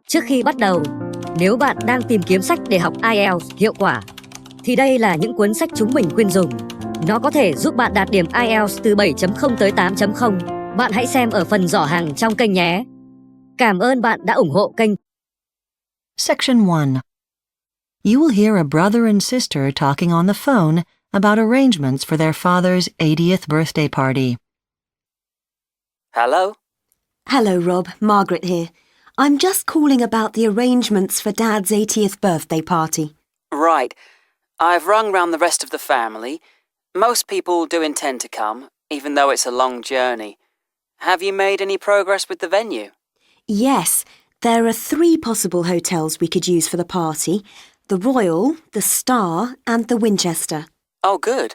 Trước khi bắt đầu, nếu bạn đang tìm kiếm sách để học IELTS hiệu quả, thì đây là những cuốn sách chúng mình khuyên dùng. Nó có thể giúp bạn đạt điểm IELTS từ 7.0 tới 8.0. Bạn hãy xem ở phần giỏ hàng trong kênh nhé. Cảm ơn bạn đã ủng hộ kênh. Section 1. You will hear a brother and sister talking on the phone about arrangements for their father's 80th birthday party. Hello? Hello, Rob. Margaret here. I'm just calling about the arrangements for Dad's 80th birthday party. Right. I've rung round the rest of the family. Most people do intend to come, even though it's a long journey. Have you made any progress with the venue? Yes, there are 3 possible hotels we could use for the party. The Royal, the Star and the Winchester. Oh, good.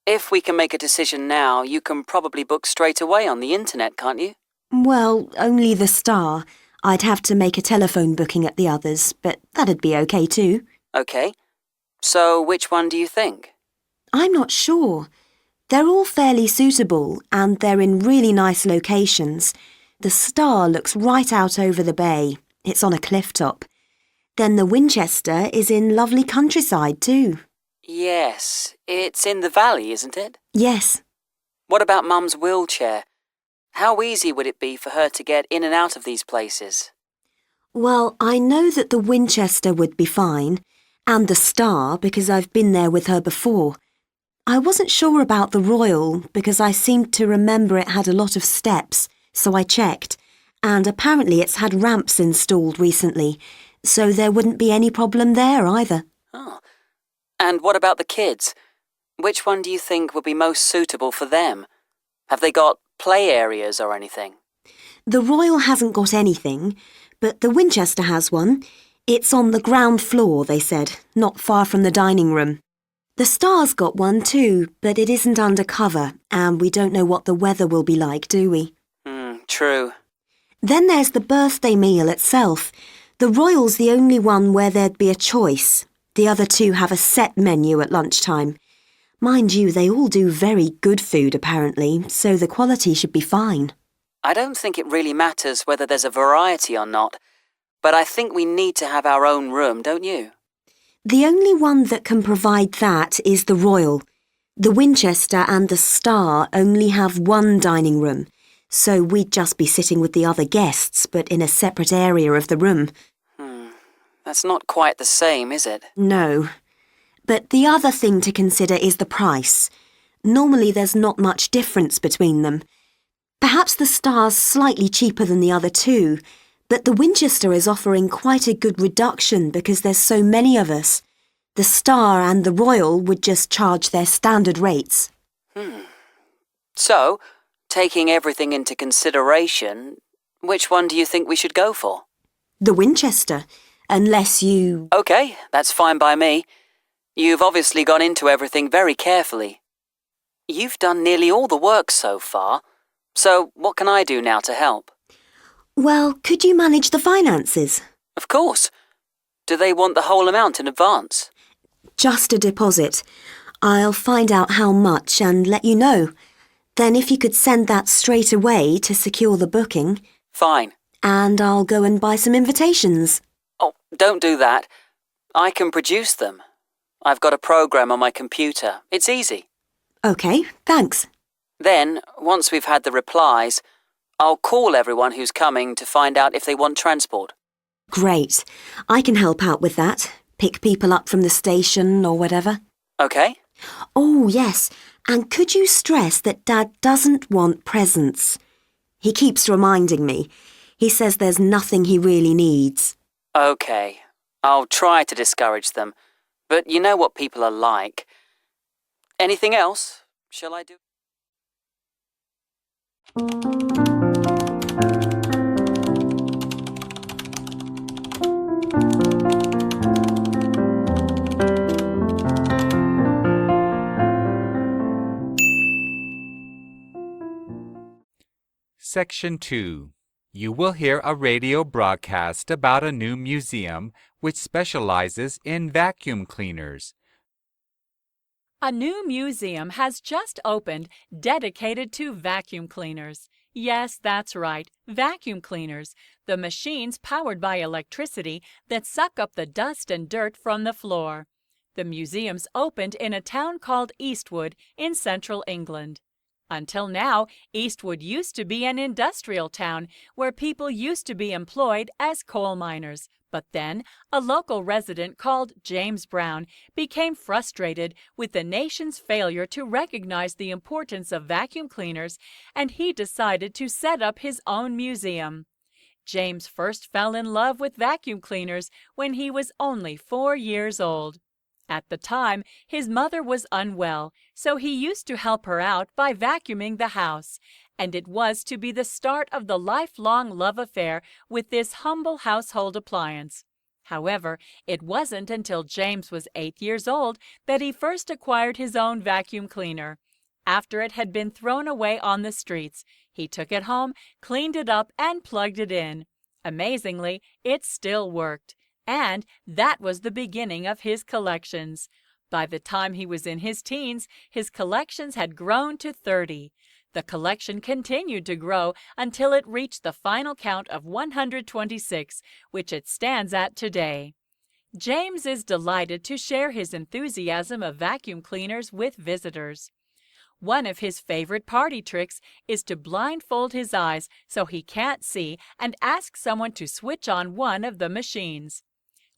If we can make a decision now, you can probably book straight away on the internet, can't you? Well, only the Star. I'd have to make a telephone booking at the others, but that'd be okay too. Okay. So which one do you think? I'm not sure. They're all fairly suitable and they're in really nice locations. The Star looks right out over the bay. It's on a cliff top. Then the Winchester is in lovely countryside too. Yes, it's in the valley, isn't it? Yes. What about Mum's wheelchair? How easy would it be for her to get in and out of these places? Well, I know that the Winchester would be fine, and the Star because I've been there with her before. I wasn't sure about the Royal because I seemed to remember it had a lot of steps, so I checked, and apparently it's had ramps installed recently, so there wouldn't be any problem there either. Oh. And what about the kids? Which one do you think would be most suitable for them? Have they got play areas or anything? The Royal hasn't got anything, but the Winchester has one. It's on the ground floor, they said, not far from the dining room. The Star's got one too, but it isn't under cover, and we don't know what the weather will be like, do we? True. Then there's the birthday meal itself. The Royal's the only one where there'd be a choice. The other 2 have a set menu at lunchtime. Mind you, they all do very good food, apparently, so the quality should be fine. I don't think it really matters whether there's a variety or not, but I think we need to have our own room, don't you? The only one that can provide that is the Royal. The Winchester and the Star only have one dining room, so we'd just be sitting with the other guests, but in a separate area of the room. That's not quite the same, is it? No. But the other thing to consider is the price. Normally there's not much difference between them. Perhaps the Star's slightly cheaper than the other 2, but the Winchester is offering quite a good reduction because there's so many of us. The Star and the Royal would just charge their standard rates. So, taking everything into consideration, which one do you think we should go for? The Winchester, unless you... Okay, that's fine by me. You've obviously gone into everything very carefully. You've done nearly all the work so far, so what can I do now to help? Well, could you manage the finances? Of course. Do they want the whole amount in advance? Just a deposit. I'll find out how much and let you know. Then if you could send that straight away to secure the booking. Fine. And I'll go and buy some invitations. Oh, don't do that. I can produce them. I've got a program on my computer. It's easy. OK, thanks. Then, once we've had the replies, I'll call everyone who's coming to find out if they want transport. Great. I can help out with that. Pick people up from the station or whatever. OK. Oh, yes. And could you stress that Dad doesn't want presents? He keeps reminding me. He says there's nothing he really needs. OK. I'll try to discourage them. But you know what people are like. Anything else? Shall I do? Section 2. You will hear a radio broadcast about a new museum which specializes in vacuum cleaners. A new museum has just opened dedicated to vacuum cleaners. Yes, that's right, vacuum cleaners, the machines powered by electricity that suck up the dust and dirt from the floor. The museum's opened in a town called Eastwood in central England. Until now, Eastwood used to be an industrial town where people used to be employed as coal miners. But then, a local resident called James Brown became frustrated with the nation's failure to recognize the importance of vacuum cleaners, and he decided to set up his own museum. James first fell in love with vacuum cleaners when he was only 4 years old. At the time, his mother was unwell, so he used to help her out by vacuuming the house, and it was to be the start of the lifelong love affair with this humble household appliance. However, it wasn't until James was 8 years old that he first acquired his own vacuum cleaner. After it had been thrown away on the streets, he took it home, cleaned it up, and plugged it in. Amazingly, it still worked. And that was the beginning of his collections. By the time he was in his teens, his collections had grown to 30. The collection continued to grow until it reached the final count of 126, which it stands at today. James is delighted to share his enthusiasm of vacuum cleaners with visitors. One of his favorite party tricks is to blindfold his eyes so he can't see and ask someone to switch on one of the machines.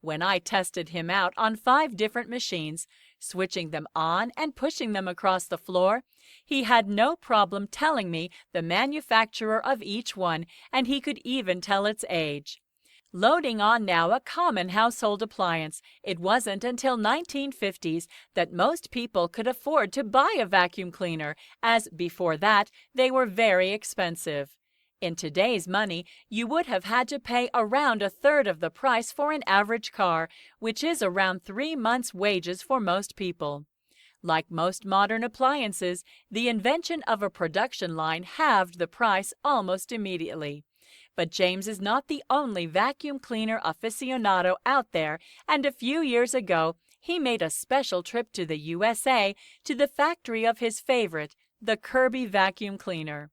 When I tested him out on 5 different machines, switching them on and pushing them across the floor, he had no problem telling me the manufacturer of each one, and he could even tell its age. Loading on now a common household appliance, it wasn't until 1950s that most people could afford to buy a vacuum cleaner, as before that they were very expensive. In today's money, you would have had to pay around a third of the price for an average car, which is around 3 months' wages for most people. Like most modern appliances, the invention of a production line halved the price almost immediately. But James is not the only vacuum cleaner aficionado out there, and a few years ago, he made a special trip to the USA to the factory of his favorite, the Kirby vacuum cleaner.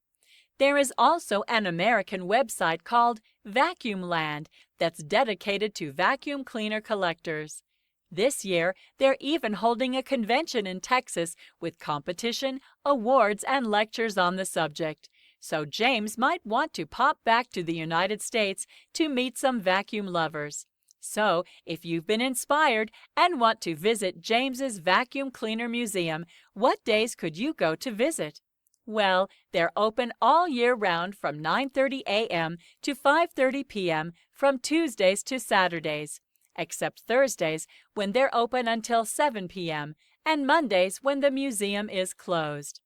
There is also an American website called Vacuum Land that's dedicated to vacuum cleaner collectors. This year, they're even holding a convention in Texas with competition, awards, and lectures on the subject. So James might want to pop back to the United States to meet some vacuum lovers. So, if you've been inspired and want to visit James's Vacuum Cleaner Museum, what days could you go to visit? Well, they're open all year round from 9:30 a.m. to 5:30 p.m. from Tuesdays to Saturdays, except Thursdays when they're open until 7 p.m. and Mondays when the museum is closed.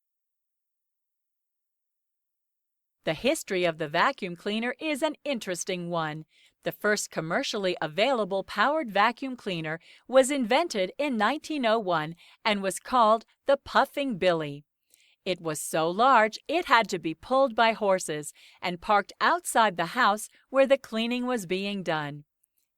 The history of the vacuum cleaner is an interesting one. The first commercially available powered vacuum cleaner was invented in 1901 and was called the Puffing Billy. It was so large it had to be pulled by horses and parked outside the house where the cleaning was being done.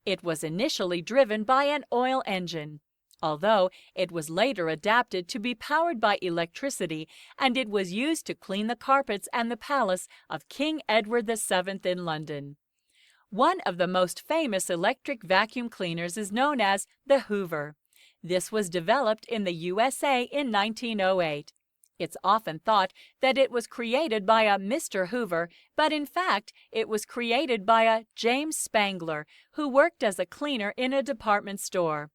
It was initially driven by an oil engine, although it was later adapted to be powered by electricity, and it was used to clean the carpets and the palace of King Edward VII in London. One of the most famous electric vacuum cleaners is known as the Hoover. This was developed in the USA in 1908. It's often thought that it was created by a Mr. Hoover, but in fact, it was created by a James Spangler, who worked as a cleaner in a department store.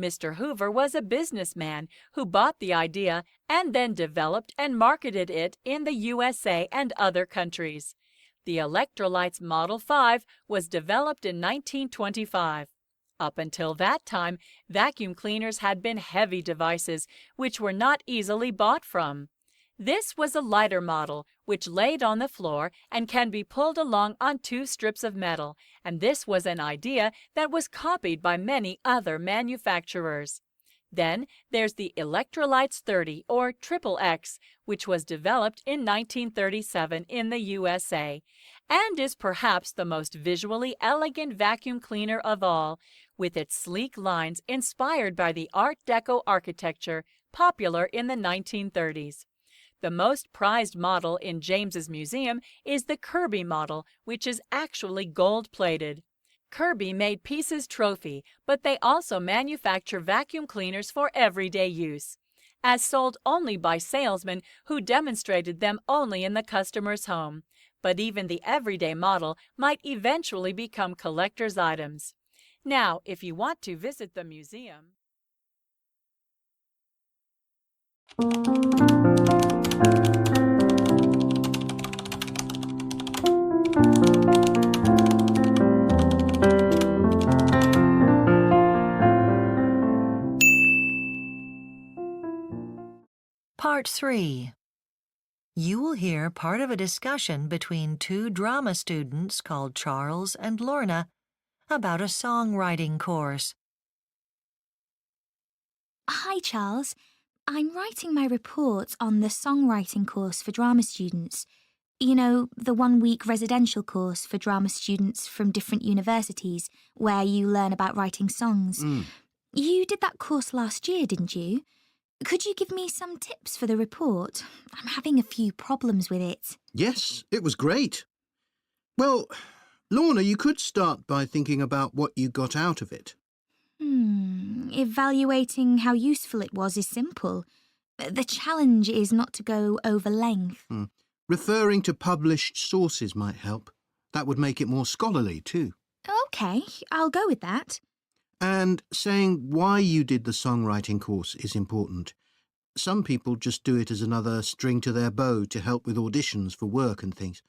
Mr. Hoover was a businessman who bought the idea and then developed and marketed it in the USA and other countries. The Electrolytes Model 5 was developed in 1925. Up until that time, vacuum cleaners had been heavy devices which were not easily bought from. This was a lighter model which laid on the floor and can be pulled along on 2 strips of metal, and this was an idea that was copied by many other manufacturers. Then there's the Electrolytes 30 or Triple X, which was developed in 1937 in the USA and is perhaps the most visually elegant vacuum cleaner of all, with its sleek lines inspired by the Art Deco architecture popular in the 1930s. The most prized model in James's museum is the Kirby model, which is actually gold-plated. Kirby made Peace's trophy, but they also manufacture vacuum cleaners for everyday use, as sold only by salesmen who demonstrated them only in the customer's home. But even the everyday model might eventually become collector's items. Now, if you want to visit the museum... Part 3. You will hear part of a discussion between two drama students called Charles and Lorna about a songwriting course. Hi, Charles. I'm writing my report on the songwriting course for drama students. You know, the one-week residential course for drama students from different universities where you learn about writing songs. You did that course last year, didn't you? Could you give me some tips for the report? I'm having a few problems with it. Yes, it was great. Well, Lorna, you could start by thinking about what you got out of it. Evaluating how useful it was is simple. The challenge is not to go over length. Referring to published sources might help. That would make it more scholarly too. OK, I'll go with that. And saying why you did the songwriting course is important. Some people just do it as another string to their bow to help with auditions for work and things.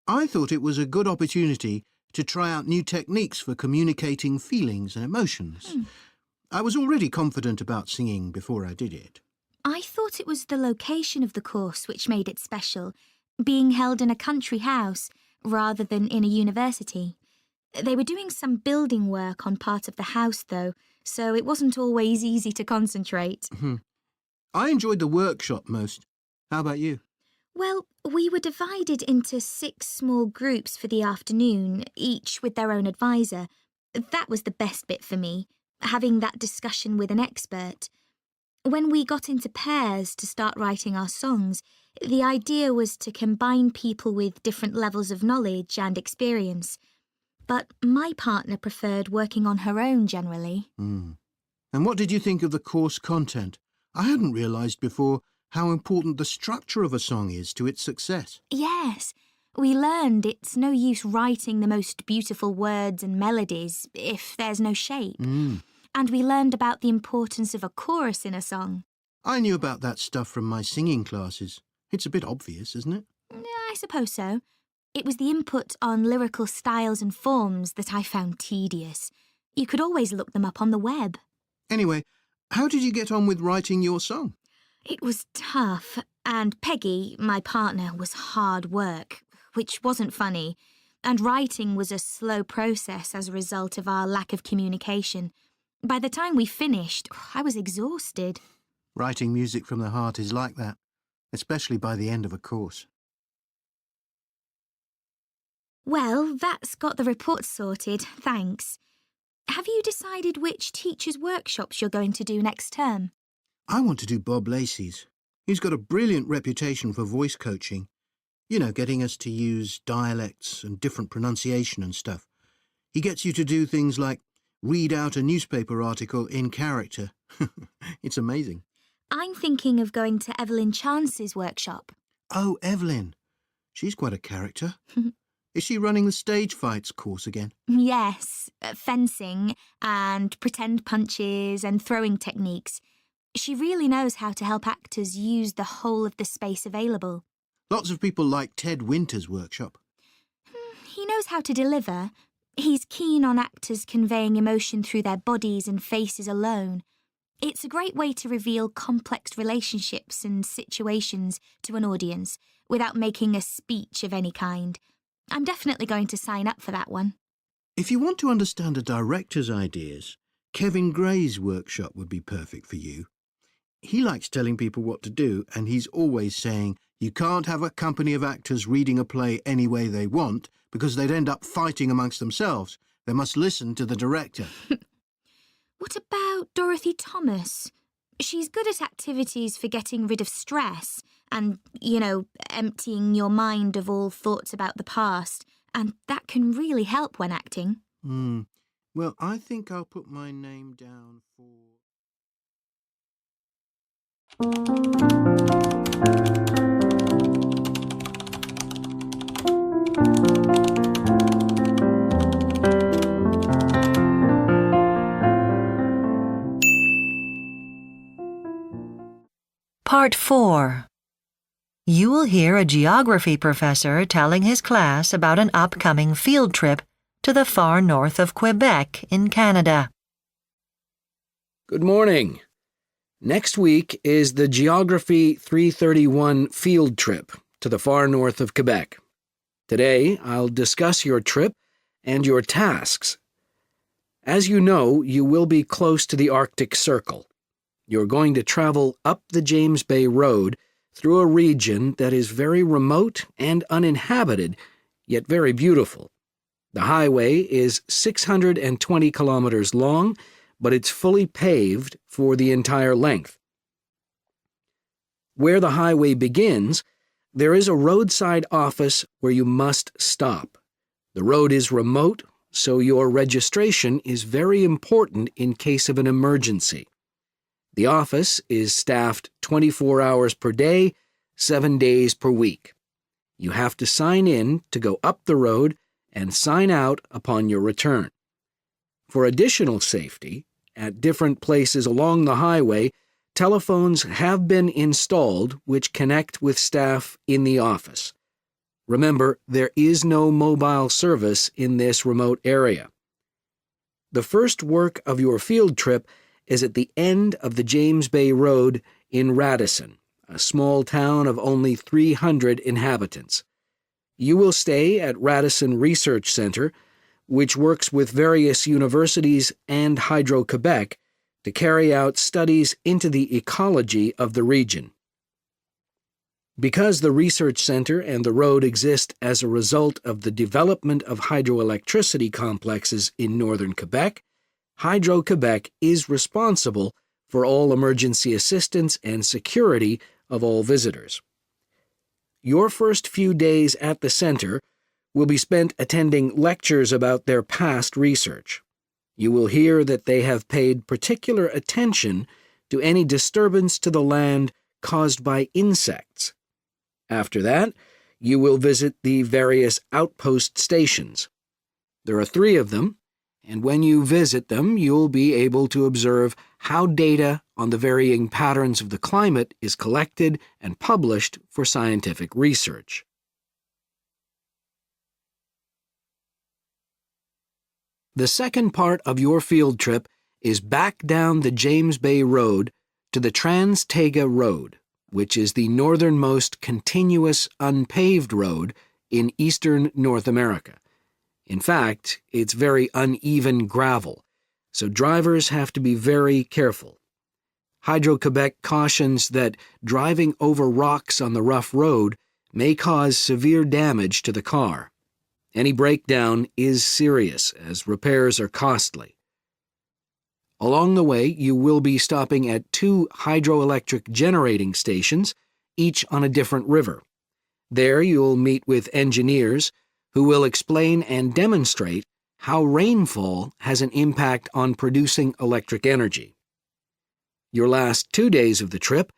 I thought it was a good opportunity to try out new techniques for communicating feelings and emotions. I was already confident about singing before I did it. I thought it was the location of the course which made it special, being held in a country house rather than in a university. They were doing some building work on part of the house, though, so it wasn't always easy to concentrate. I enjoyed the workshop most. How about you? Well, we were divided into 6 small groups for the afternoon, each with their own advisor. That was the best bit for me, having that discussion with an expert. When we got into pairs to start writing our songs, the idea was to combine people with different levels of knowledge and experience. But my partner preferred working on her own generally. And what did you think of the course content? I hadn't realised before how important the structure of a song is to its success. Yes, we learned it's no use writing the most beautiful words and melodies if there's no shape. And we learned about the importance of a chorus in a song. I knew about that stuff from my singing classes. It's a bit obvious, isn't it? I suppose so. It was the input on lyrical styles and forms that I found tedious. You could always look them up on the web. Anyway, how did you get on with writing your song? It was tough, and Peggy, my partner, was hard work, which wasn't funny, and writing was a slow process as a result of our lack of communication. By the time we finished, I was exhausted. Writing music from the heart is like that, especially by the end of a course. Well, that's got the report sorted, thanks. Have you decided which teachers' workshops you're going to do next term? I want to do Bob Lacey's. He's got a brilliant reputation for voice coaching. You know, getting us to use dialects and different pronunciation and stuff. He gets you to do things like read out a newspaper article in character. It's amazing. I'm thinking of going to Evelyn Chance's workshop. Oh, Evelyn. She's quite a character. Is she running the stage fights course again? Yes, fencing and pretend punches and throwing techniques. She really knows how to help actors use the whole of the space available. Lots of people like Ted Winter's workshop. He knows how to deliver. He's keen on actors conveying emotion through their bodies and faces alone. It's a great way to reveal complex relationships and situations to an audience without making a speech of any kind. I'm definitely going to sign up for that one. If you want to understand a director's ideas, Kevin Gray's workshop would be perfect for you. He likes telling people what to do, and he's always saying you can't have a company of actors reading a play any way they want because they'd end up fighting amongst themselves. They must listen to the director. What about Dorothy Thomas? She's good at activities for getting rid of stress and, emptying your mind of all thoughts about the past, and that can really help when acting. Well, I think I'll put my name down for... Part 4. You will hear a geography professor telling his class about an upcoming field trip to the far north of Quebec in Canada. Good morning. Next week is the Geography 331 field trip to the far north of Quebec. Today, I'll discuss your trip and your tasks. As you know, you will be close to the Arctic Circle. You're going to travel up the James Bay Road through a region that is very remote and uninhabited, yet very beautiful. The highway is 620 kilometers long, but it's fully paved for the entire length. Where the highway begins, there is a roadside office where you must stop. The road is remote, so your registration is very important in case of an emergency. The office is staffed 24 hours per day, 7 days per week. You have to sign in to go up the road and sign out upon your return. For additional safety, at different places along the highway, telephones have been installed which connect with staff in the office. Remember, there is no mobile service in this remote area. The first work of your field trip is at the end of the James Bay Road in Radisson, a small town of only 300 inhabitants. You will stay at Radisson Research Center, which works with various universities and Hydro-Quebec to carry out studies into the ecology of the region. Because the research center and the road exist as a result of the development of hydroelectricity complexes in northern Quebec, Hydro-Quebec is responsible for all emergency assistance and security of all visitors. Your first few days at the center will be spent attending lectures about their past research. You will hear that they have paid particular attention to any disturbance to the land caused by insects. After that, you will visit the various outpost stations. There are 3 of them, and when you visit them, you'll be able to observe how data on the varying patterns of the climate is collected and published for scientific research. The second part of your field trip is back down the James Bay Road to the Trans-Taiga Road, which is the northernmost continuous unpaved road in eastern North America. In fact, it's very uneven gravel, so drivers have to be very careful. Hydro-Quebec cautions that driving over rocks on the rough road may cause severe damage to the car. Any breakdown is serious, as repairs are costly. Along the way, you will be stopping at 2 hydroelectric generating stations, each on a different river. There you'll meet with engineers who will explain and demonstrate how rainfall has an impact on producing electric energy. Your last 2 days of the trip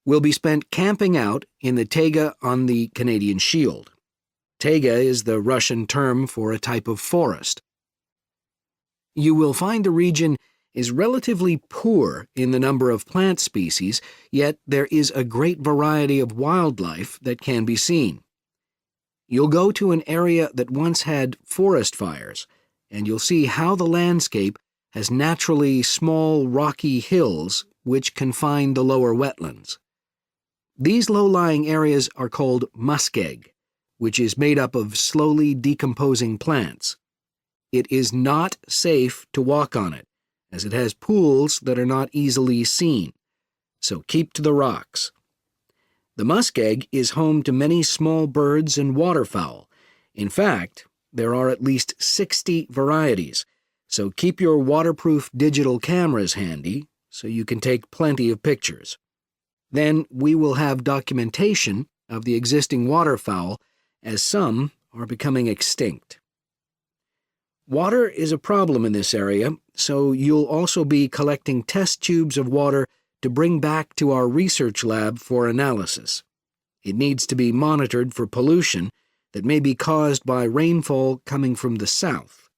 will be spent camping out in the taiga on the Canadian Shield. Taiga is the Russian term for a type of forest. You will find the region is relatively poor in the number of plant species, yet there is a great variety of wildlife that can be seen. You'll go to an area that once had forest fires, and you'll see how the landscape has naturally small rocky hills which confine the lower wetlands. These low-lying areas are called muskeg, which is made up of slowly decomposing plants. It is not safe to walk on it, as it has pools that are not easily seen. So keep to the rocks. The muskeg is home to many small birds and waterfowl. In fact, there are at least 60 varieties, so keep your waterproof digital cameras handy so you can take plenty of pictures. Then we will have documentation of the existing waterfowl, as some are becoming extinct. Water is a problem in this area, so you'll also be collecting test tubes of water to bring back to our research lab for analysis. It needs to be monitored for pollution that may be caused by rainfall coming from the south.